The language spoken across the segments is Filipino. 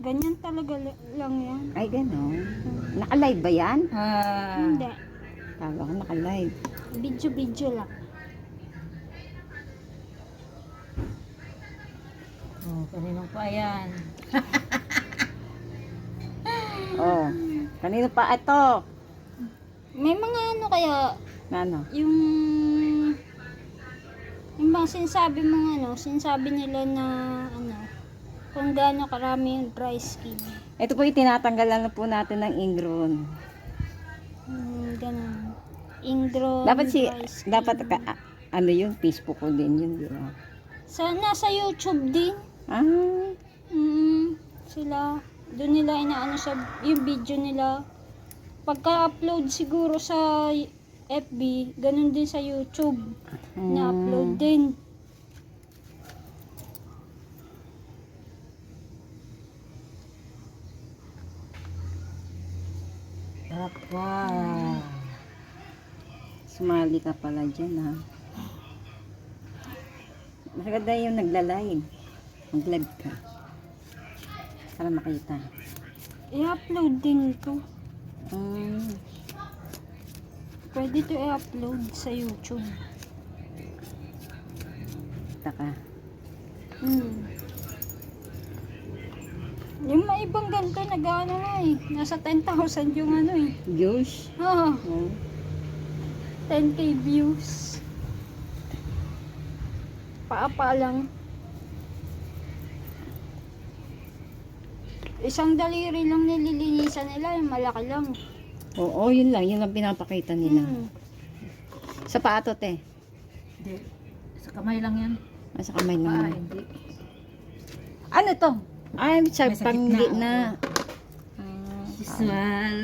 Ganyan talaga lang yan. Ay, gano'n. Naka-live ba yan? Hindi. Kala ko naka-live. Video lang. Oh, kanino pa yan? Oh, kanino pa ito? May mga ano kaya, Na ano? yung mga sinasabi nila na ano, kung gaano karami yung dry skin. Ito po yung tinatanggalan na po natin ng ingron. Ganun. Ingron, Dapat dry skin. ano yun, Facebook ko din yun, di ba? Nasa YouTube din. Ah, Sila, doon nila inaano sa yung video nila. Pagka-upload siguro sa FB, ganun din sa YouTube. Na-upload din. Wow. sumali ka pala dyan, ha? Maganda yung nagla-live. Mag-live ka. Para makita. I-upload din ito. Mm. Pwede ito i-upload sa YouTube. Taka. Yung mga ibang ganito, nag-ano na eh. Nasa 10,000 yung ano eh. Views. Oh, Oh. 10k views. Paapa lang. Isang daliri lang nililinisan nila, yung malaki lang. Oo, yun lang. Yun lang pinapakita nila. Sa paato, te. Hindi. Sa kamay lang yan. Sa kamay Ah, lang. hindi. Ano to? Ay, sa May sa panggi gitna, na. Visual.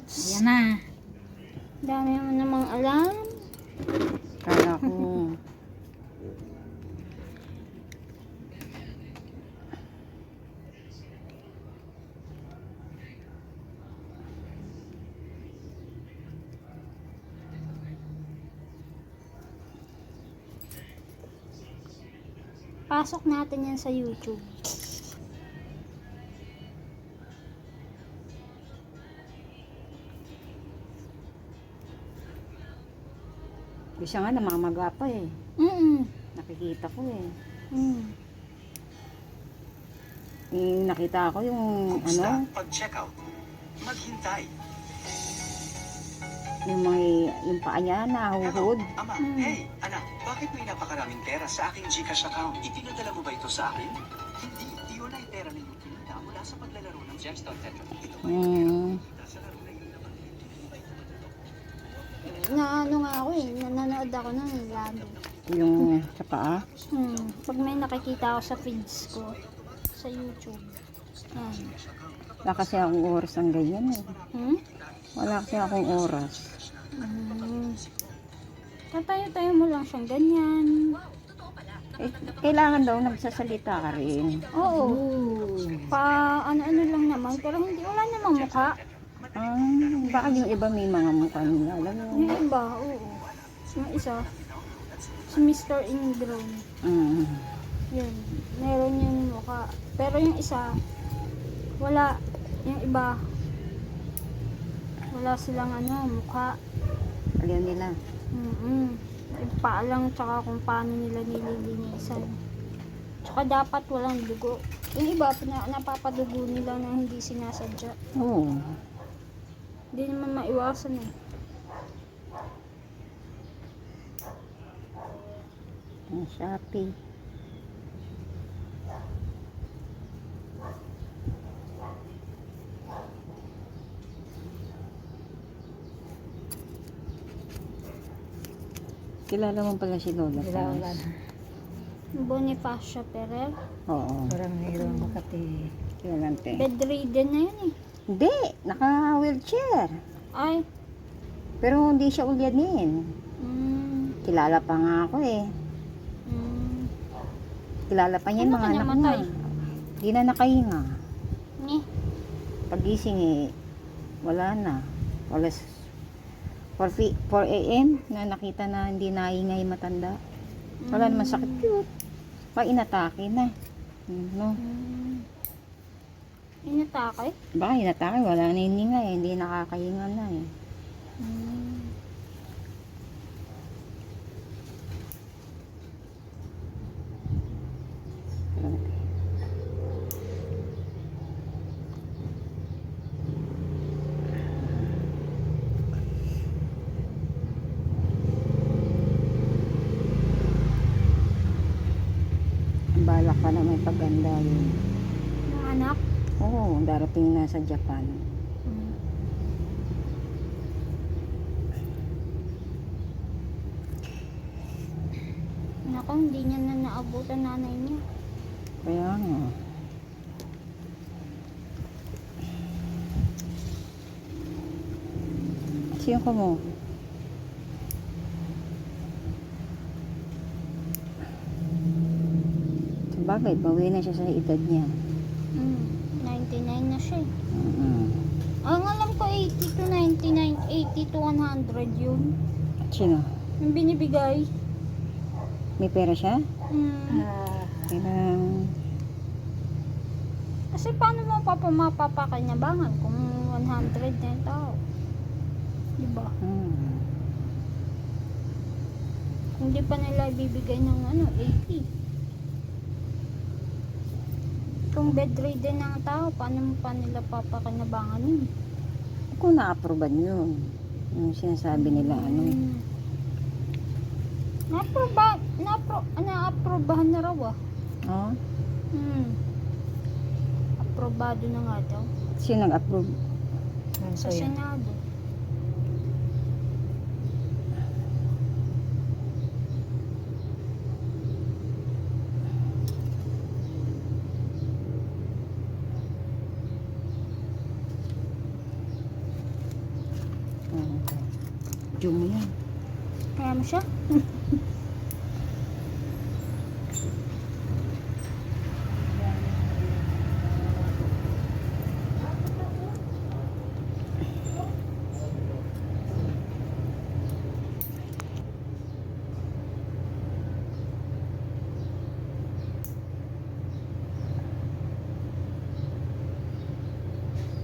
Ayan na. Dami mo namang alam. Kala ko. Pasok natin yan sa YouTube. Siya nga namamaga pa eh. Nakikita ko eh. Yung nakita ko yung ano, Pag-check out, maghintay. yung paa niya nahuhod. Ama, hey, anak, bakit may napakaraming pera sa aking GCash account? Ipinadala mo ba ito sa akin? Hindi, yun ay pera na yung pinita mula sa paglalaro ng Gemstone Tetra. Ito ba yung pera mo kita sa laro na yun naman? Hindi ba ito matulog? Na ano nga ako eh, nanonood ako ng lalo. Yung sa paa. Pag may nakikita ako sa feeds ko, sa YouTube. Wala kasi akong oras ng ganyan eh. Wala kasi akong oras. Tatayo-tayo mo lang siyang ganyan. Eh, kailangan daw nagsasalita ka rin. Oo. Ano-ano lang naman, pero wala namang mukha. Baka yung iba may mga mukha nila. Alam mo? Yung iba, oo. Yung isa, si Mr. Ingron. Yun, meron yung mukha. Pero yung isa, wala. Yung iba, wala silang mukha. Ayaw nila. Yung paa lang, tsaka kung paano nila nililinisan. Tsaka dapat walang dugo. Yung iba, napapadugo nila na hindi sinasadya. Oo. Hindi naman maiwasan eh. Ang Shopee. Kilala mo pala si Lola. Wala na. Bonifacio Ferrer. Oo. Parang mayroon Makati. Kilala te. Bedridden na yun eh. Hindi, naka-wheelchair. Ay. Pero hindi siya ulyanin. Kilala pa nga ako eh. Kilala pa niya yung Ano mga ka anak namatay? niya. Hindi na nakahinga. Ni. Pagising eh, wala na. Wala 4 a.m. na nakita na hindi naingay matanda. Wala naman sakit. Cute. Pa inatake na. No? Inatake? Baka hinatake, wala na hininga eh. Hindi nakakahinga na eh. Hmm. Balak pa na may paganda yun. Ng anak? Oo, darating na sa Japan. Hmm. Naku, hindi niya na naabutan nanay niya. Kaya nga. Sino ko mo? Sabagay, bawi na siya sa edad niya. 99 na siya eh. Mm. Ang alam ko 80 to 99, 80 to 100 yun. Sino? Yung binibigay. May pera siya? Hmm. Pero, Kasi paano mo mapapakinabangan kung 100 na yung tao? Diba? Kung di pa nila ibibigay ng 80. Kung bedridden ng tao, paano mo pa nila papakinabangan yun? kung na-approvean yun. Yung sinasabi nila, Na-approbahan na raw ah. Oh? Aprobado na nga daw. Sino nag-approve? Sa Senado. Jum yan. Kaya mo siya?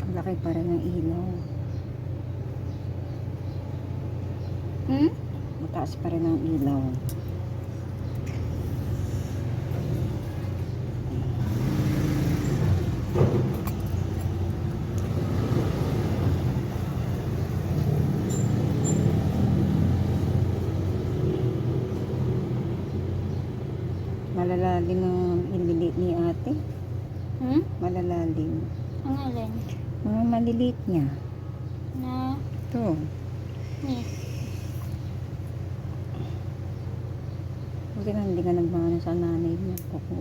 Ang laki para ng ilaw. Mataas pa rin ang ilaw. Malalalim ang ililiit ni ate. Malalalim. Ang alin? Mga maliliit niya. Na, Ito. Buti na hindi ka nagmana sa nanay mo. Kuko.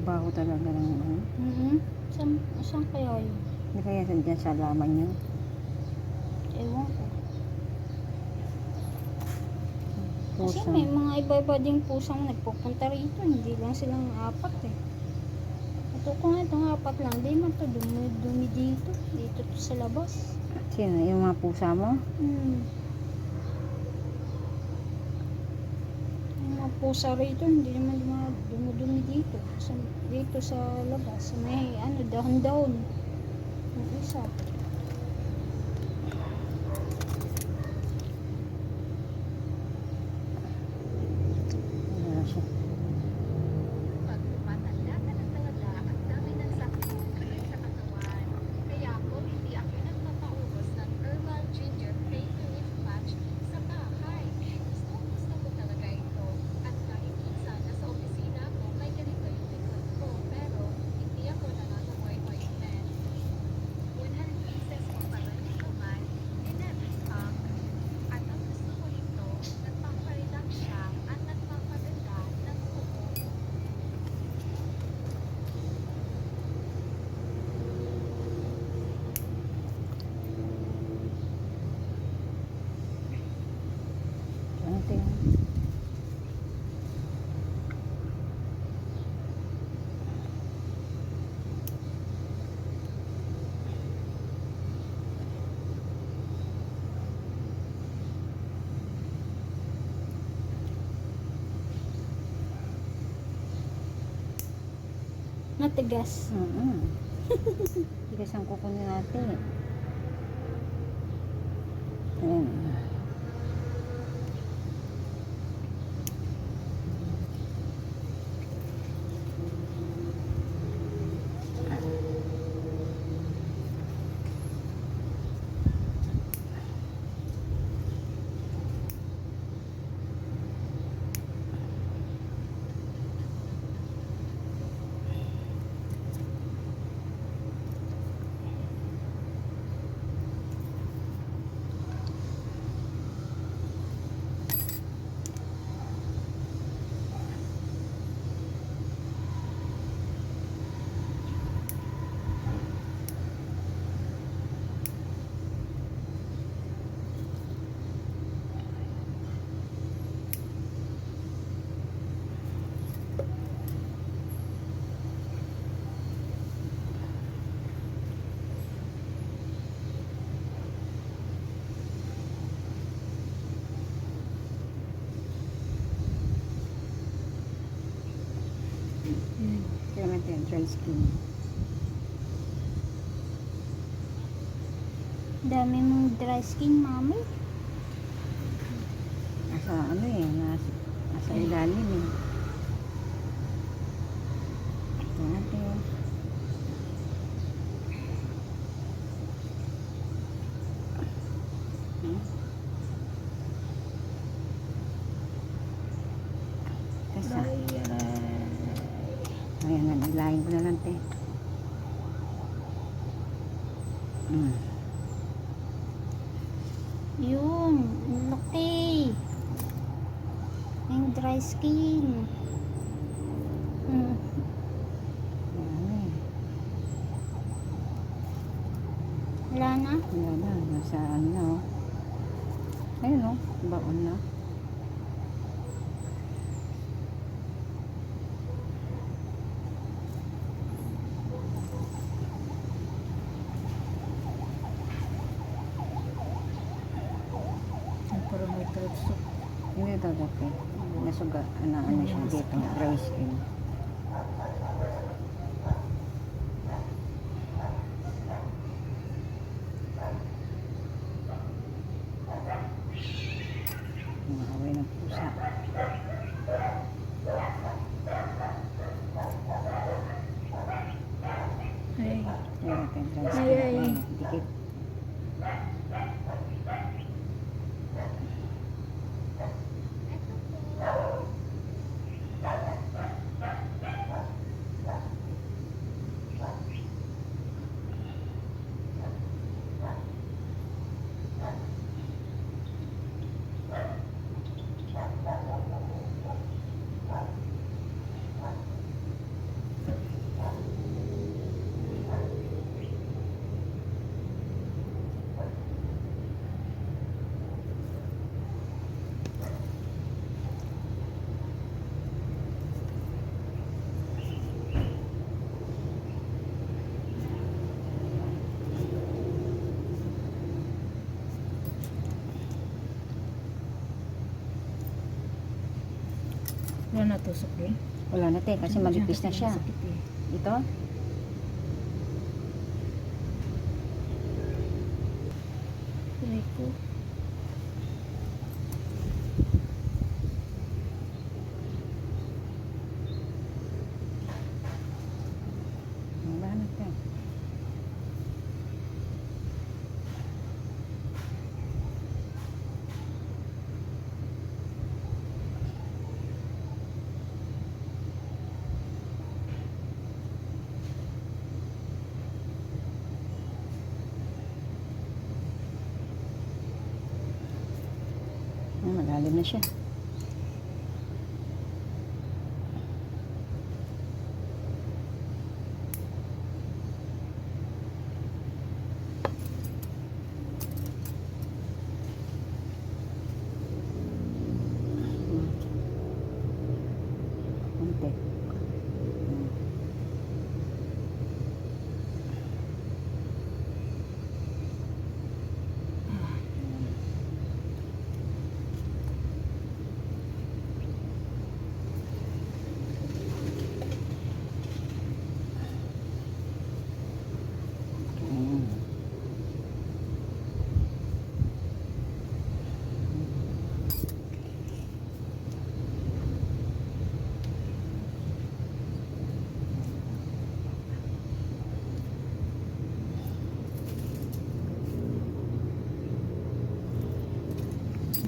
Baho talaga ng Saan kaya yun? Hindi kaya dyan sa laman niyo. Ewan ko. Kasi Pusa. may mga iba-iba ding pusang nagpupunta rito. Hindi lang silang 4 eh. Ito ko nga itong 4 lang. Di man to dumi dito. Dito to sa labas. Sino? Yung mga pusa mo? Yung mga pusa rito. Hindi naman dumudumi dito. Dito sa labas. May dahon-dahon. Yung isa. Wala siya. Pag tumatanda ka ng talaga, ang dami ng sakit sa katawan. Kaya ako, hindi ako nagpapaubos ng herbal ginger pain relief patch sa bahay. Gusto ko talaga ito. At kahit minsan nasa opisina ko, may ganito yung likod ko. Pero, hindi ako nangangamoy ointment. 100% matigas. Tigas ang kukunin natin. Ayan. Kaya natin dry skin. Dami mong dry skin, mami. Nasa ano eh, nasa ilalim eh. Ito natin. Kasa. Ayan na, naglayin ko na lang te. Yun, laki. Yung dry skin. Ayan eh. Wala na. Wala na, nasa ano na oh. Ayun oh, baon na. Ang parang may tulsok. Hindi daw dati. Nasuga, ano siya dito, dry skin. Nakaway ng pusa. Ay, Ayan natin, dry skin. Ay, ay. Ayan, dikit. wala na tusok din. Wala na te, kasi manipis na siya. Sakit eh. Ito? Aray ko. Wala na te. Malalim na siya. Konti.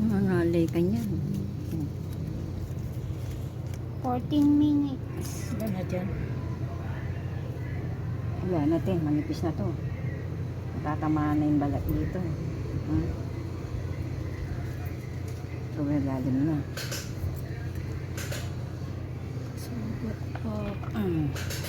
Nangalay ka niyan. 14 minutes. Iba na dyan. Wala natin, manipis na to. Tatamaan na yung balat dito. Sobrang lalim na. Sugat up.